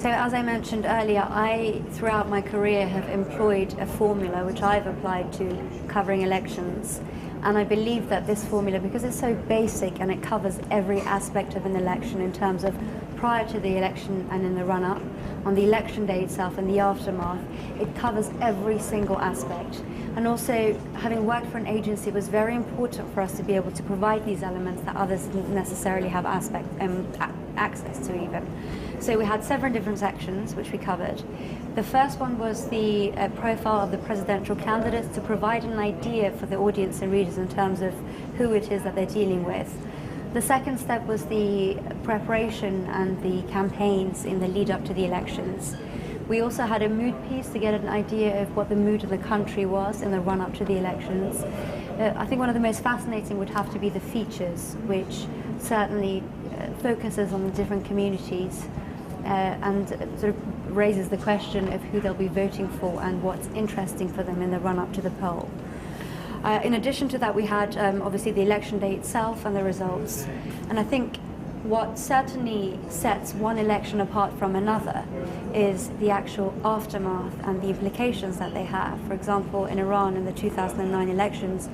So as I mentioned earlier, I, throughout my career, have employed a formula which I've applied to covering elections. And I believe that this formula, because it's so basic and it covers every aspect of an election in terms of prior to the election and in the run-up, on the election day itself and the aftermath, it covers every single aspect. And also, having worked for an agency, it was very important for us to be able to provide these elements that others didn't necessarily have access to even. So we had several different sections which we covered. The first one was the profile of the presidential candidates to provide an idea for the audience and readers in terms of who it is that they're dealing with. The second step was the preparation and the campaigns in the lead up to the elections. We also had a mood piece to get an idea of what the mood of the country was in the run up to the elections. I think one of the most fascinating would have to be the features, which certainly focuses on the different communities and sort of raises the question of who they'll be voting for and what's interesting for them in the run up to the poll. In addition to that, we had obviously the election day itself and the results. And I think what certainly sets one election apart from another is the actual aftermath and the implications that they have. For example, in Iran in the 2009 elections,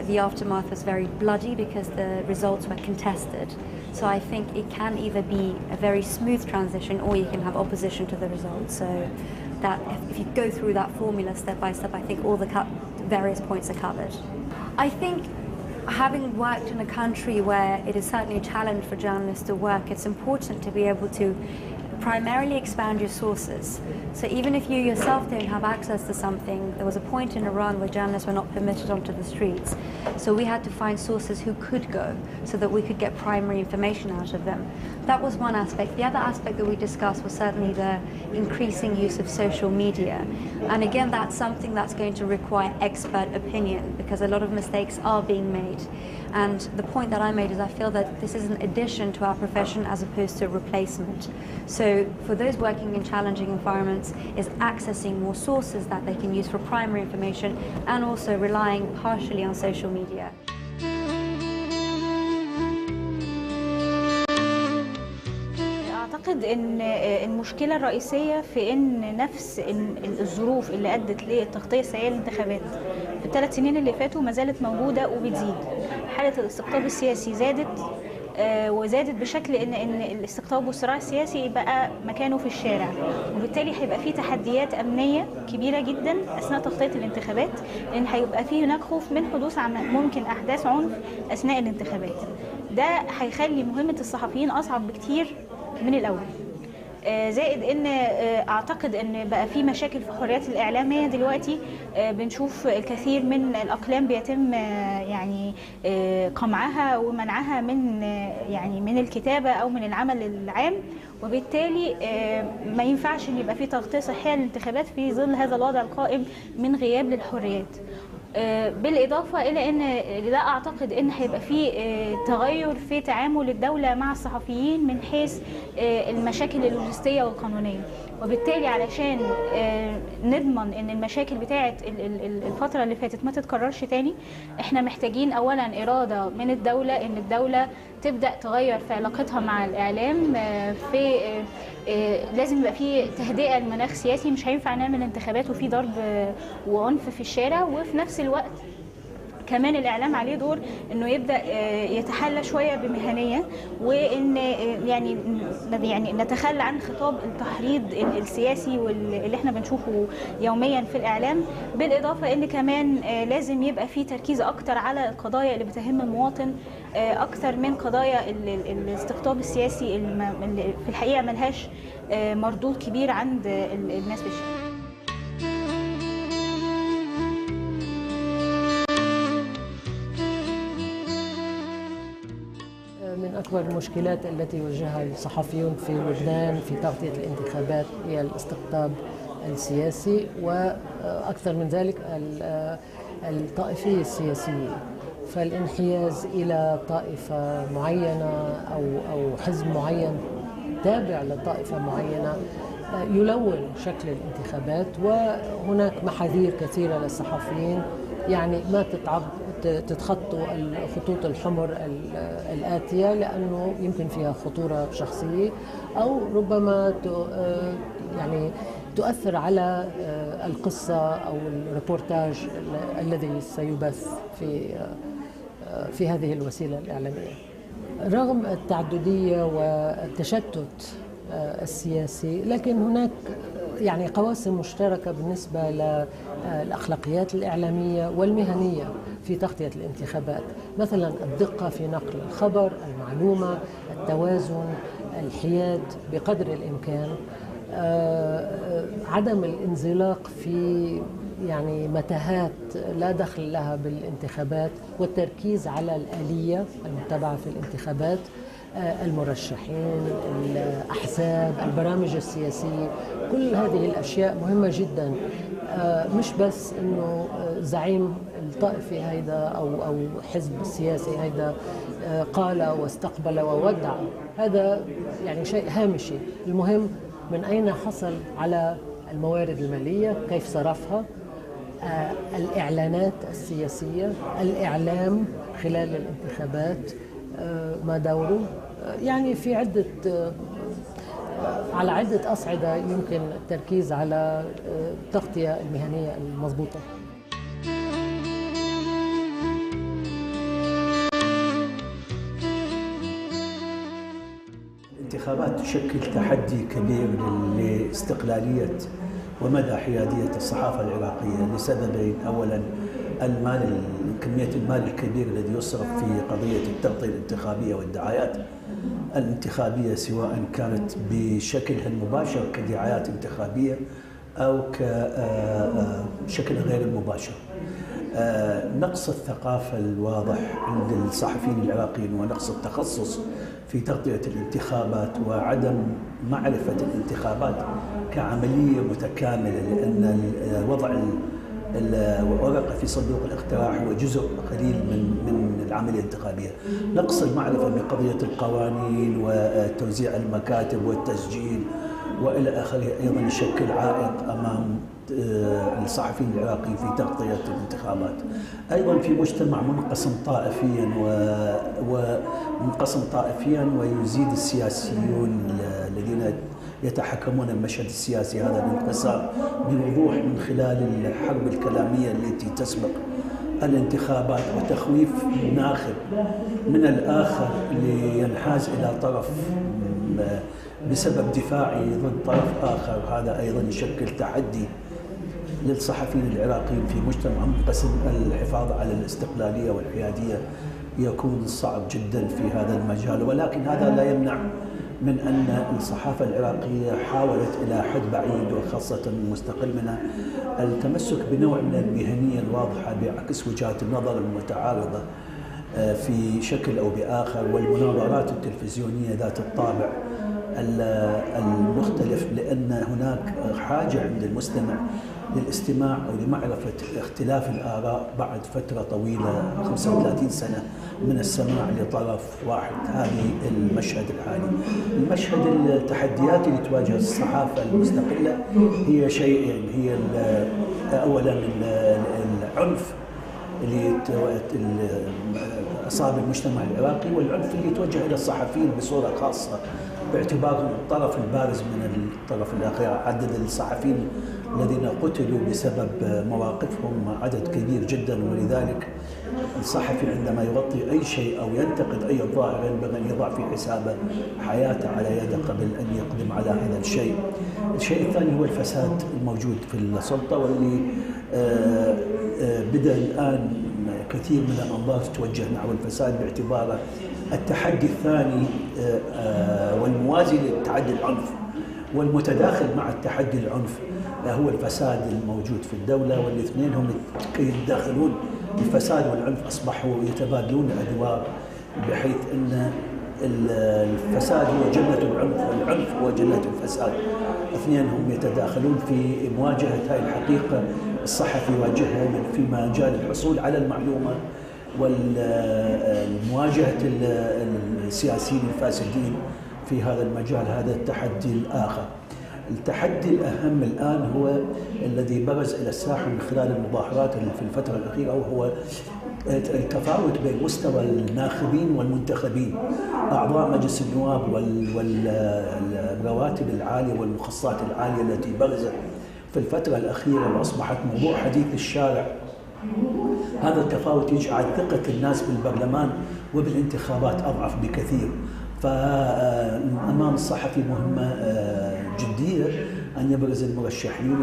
the aftermath was very bloody because the results were contested. So I think it can either be a very smooth transition or you can have opposition to the results. So that if you go through that formula step by step, I think all the various points are covered. I think having worked in a country where it is certainly a challenge for journalists to work, it's important to be able to primarily expand your sources. So even if you yourself don't have access to something, there was a point in Iran where journalists were not permitted onto the streets. So we had to find sources who could go so that we could get primary information out of them. That was one aspect. The other aspect that we discussed was certainly the increasing use of social media. And again, that's something that's going to require expert opinion because a lot of mistakes are being made. And the point that I made is I feel that this is an addition to our profession as opposed to a replacement. So for those working in challenging environments is accessing more sources that they can use for primary information and also relying partially on social media. أعتقد إن المشكلة الرئيسية في إن نفس الظروف اللي أدت للتغطية السيئة للانتخابات في الثلاث سنين اللي فاتوا ما زالت موجودة وبتزيد. حالة الاستقطاب السياسي زادت وزادت بشكل إن الاستقطاب والصراع السياسي بقى مكانه في الشارع، وبالتالي هيبقى فيه تحديات أمنية كبيرة جدا أثناء تغطية الانتخابات، لأن هيبقى فيه هناك خوف من حدوث ممكن أحداث عنف أثناء الانتخابات. ده هيخلي مهمة الصحفيين أصعب بكتير من الأول. زائد ان اعتقد ان بقى في مشاكل في الحريات الاعلاميه دلوقتي، بنشوف الكثير من الاقلام بيتم يعني قمعها ومنعها من الكتابه او من العمل العام، وبالتالي ما ينفعش ان يبقى في تغطيه صحيه للانتخابات في ظل هذا الوضع القائم من غياب للحريات. بالإضافة إلى أن لا أعتقد أن هيبقى في تغير في تعامل الدولة مع الصحفيين من حيث المشاكل اللوجستية والقانونية، وبالتالي علشان نضمن أن المشاكل بتاعة الفترة اللي فاتت ما تتكررش تاني، احنا محتاجين أولا إرادة من الدولة أن الدولة تبدأ تغير في علاقتها مع الإعلام. لازم يبقى في تهدئة المناخ سياسي، مش هينفع نعمل انتخابات وفي ضرب وعنف في الشارع، وفي نفس الوقت كمان الإعلام عليه دور إنه يبدأ يتحلى شوية بمهنية، وإن يعني نتخلى عن خطاب التحريض السياسي واللي احنا بنشوفه يوميا في الإعلام. بالإضافة إن كمان لازم يبقى في تركيز أكتر على القضايا اللي بتهم المواطن أكتر من قضايا الاستقطاب السياسي اللي في الحقيقة ملهاش مردود كبير عند الناس في الشارع. من أكبر المشكلات التي يواجهها الصحفيون في لبنان في تغطية الانتخابات هي الاستقطاب السياسي، وأكثر من ذلك الطائفية السياسية، فالانحياز إلى طائفة معينة أو حزب معين تابع لطائفة معينة يلون شكل الانتخابات، وهناك محاذير كثيرة للصحفيين يعني ما تتخطوا الخطوط الحمر الآتية، لأنه يمكن فيها خطورة شخصية، أو ربما يعني تؤثر على القصة أو الريبورتاج الذي سيبث في هذه الوسيلة الإعلامية. رغم التعددية والتشتت السياسي، لكن هناك يعني قواسم مشتركة بالنسبة للأخلاقيات الإعلامية والمهنية في تغطية الانتخابات، مثلا الدقة في نقل الخبر، المعلومة، التوازن، الحياد بقدر الإمكان، عدم الانزلاق في يعني متاهات لا دخل لها بالانتخابات، والتركيز على الآلية المتبعة في الانتخابات، المرشحين، الأحزاب، البرامج السياسية. كل هذه الأشياء مهمة جدا، مش بس إنه زعيم الطائفة هيدا أو حزب سياسي هيدا قال واستقبل وودع، هذا يعني شيء هامشي. المهم من أين حصل على الموارد المالية، كيف صرفها، الإعلانات السياسية، الإعلام خلال الانتخابات ما دوره. يعني في على عدة أصعدة يمكن التركيز على التغطية المهنية المضبوطة. الانتخابات تشكل تحدي كبير لاستقلالية ومدى حيادية الصحافة العراقية لسببين: أولاً كمية المال الكبير الذي يصرف في قضية التغطية الانتخابية والدعايات الانتخابية، سواء كانت بشكلها المباشر كدعايات انتخابية أو كشكل غير المباشر. نقص الثقافة الواضح عند الصحفيين العراقيين ونقص التخصص في تغطية الانتخابات وعدم معرفة الانتخابات كعملية متكاملة، لأن وضع الورقة في صندوق الاقتراع هو جزء قليل من العملية الانتخابية. نقص المعرفة بقضية القوانين وتوزيع المكاتب والتسجيل وإلى آخره أيضا يشكل عائق أمام الصحفيين العراقيين في تغطية الانتخابات. أيضا في مجتمع منقسم طائفيا ويزيد السياسيون الذين يتحكمون المشهد السياسي هذا الانقسام بوضوح من خلال الحرب الكلامية التي تسبق الانتخابات وتخويف ناخب من الآخر لينحاز إلى طرف بسبب دفاعي ضد طرف آخر. هذا أيضا يشكل تحدي للصحفيين العراقيين في مجتمع منقسم. الحفاظ على الاستقلالية والحيادية يكون صعب جدا في هذا المجال، ولكن هذا لا يمنع من أن الصحافة العراقية حاولت إلى حد بعيد وخاصة المستقل منها التمسك بنوع من المهنية الواضحة بعكس وجهات النظر المتعارضة في شكل أو بآخر، والمناظرات التلفزيونية ذات الطابع المختلف، لأن هناك حاجة عند المستمع للاستماع أو لمعرفة اختلاف الآراء بعد فترة طويلة 35 سنة من السماع لطرف واحد. هذه المشهد الحالي. المشهد التحديات اللي تواجه الصحافة المستقلة هي شيئين: هي أولا العنف اللي أصاب المجتمع العراقي، والعنف اللي يتوجه إلى الصحفيين بصورة خاصة باعتبارهم الطرف البارز من الطرف الآخر. عدد الصحفيين الذين قتلوا بسبب مواقفهم عدد كبير جدا، ولذلك الصحفي عندما يغطي أي شيء أو ينتقد أي ظاهرة ينبغي أن يضع في حسابه حياته على يده قبل أن يقدم على هذا الشيء. الشيء الثاني هو الفساد الموجود في السلطة، واللي بدأ الآن كثير من الأنظار تتوجه نحو الفساد باعتباره التحدي الثاني والموازي للتحدي العنف والمتداخل مع التحدي العنف هو الفساد الموجود في الدولة، والاثنين هم يتداخلون. الفساد والعنف أصبحوا يتبادلون الأدوار، بحيث أن الفساد هو جنة العنف والعنف هو جنة الفساد. اثنين هم يتداخلون في مواجهة هذه الحقيقة الصحفي يواجهها في مجال الحصول على المعلومة والمواجهة السياسيين الفاسدين في هذا المجال. هذا التحدي الآخر. التحدي الأهم الآن هو الذي برز إلى الساحة من خلال المظاهرات في الفترة الأخيرة، وهو التفاوت بين مستوى الناخبين والمنتخبين. أعضاء مجلس النواب والرواتب العالية والمخصصات العالية التي برزت في الفترة الأخيرة وأصبحت موضوع حديث الشارع، هذا التفاوت يجعل ثقة الناس بالبرلمان وبالانتخابات أضعف بكثير. فأمام الصحفي مهمة جدية أن يبرز المرشحين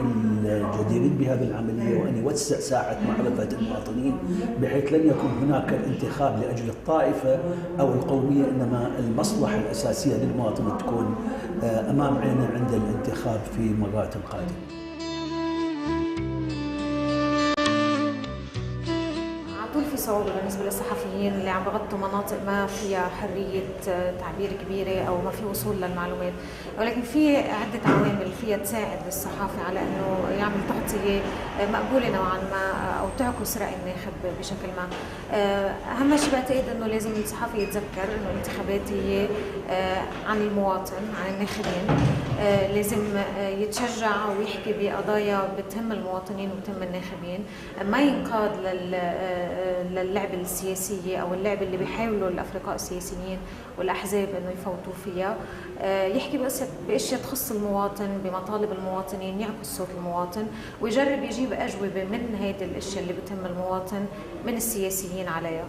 الجديرين بهذه العملية، وأن يوسع ساحة معرفة المواطنين، بحيث لن يكون هناك انتخاب لأجل الطائفة أو القومية، إنما المصلحة الأساسية للمواطن تكون أمام عينه عند الانتخاب في المرات القادمة. في صعوبة بالنسبة للصحفيين اللي عم بغطوا مناطق ما فيها حرية تعبير كبيرة أو ما في وصول للمعلومات، ولكن في عدة عوامل فيها تساعد الصحافي على أنه يعمل تغطية مقبولة نوعا ما أو تعكس رأي الناخب بشكل ما. أهم شيء بعتقد أنه لازم الصحافي يتذكر أنه الانتخابات هي عن المواطن، عن الناخبين. لازم يتشجع ويحكي بقضايا بتهم المواطنين وبتهم الناخبين، ما ينقاد للعبة السياسية أو اللعبة اللي بيحاولوا الأفرقاء السياسيين والأحزاب أنه يفوتوا فيها. يحكي بأشياء تخص المواطن، بمطالب المواطنين، يعكس صوت المواطن، ويجرب يجيب أجوبة من هيدي الأشياء اللي بتهم المواطن من السياسيين عليها.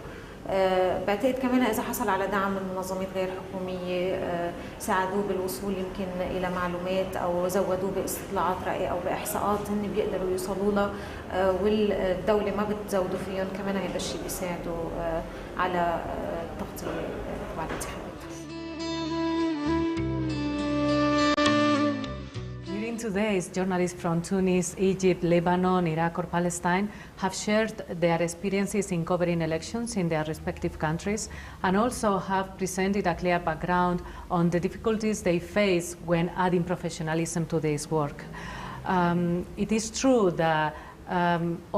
بعتقد كمان إذا حصل على دعم من منظمات غير حكومية ساعدوه بالوصول يمكن إلى معلومات أو زودوه باستطلاعات رأي أو بإحصاءات هن بيقدروا يوصلوا لها والدولة ما بتزودوا فيهم، كمان هذا الشيء بيساعدوا على التغطية تبع الانتخابات. During today's, journalists from Tunis, Egypt, Lebanon, Iraq or Palestine have shared their experiences in covering elections in their respective countries and also have presented a clear background on the difficulties they face when adding professionalism to this work. It is true that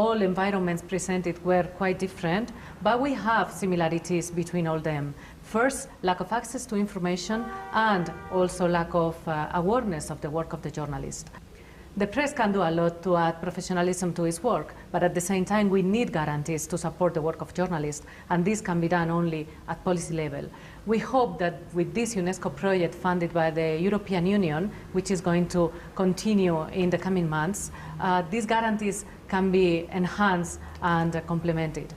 all environments presented were quite different, but we have similarities between all them. First, lack of access to information and also lack of awareness of the work of the journalist. The press can do a lot to add professionalism to its work, but at the same time we need guarantees to support the work of journalists, and this can be done only at policy level. We hope that with this UNESCO project funded by the European Union, which is going to continue in the coming months, these guarantees can be enhanced and complemented.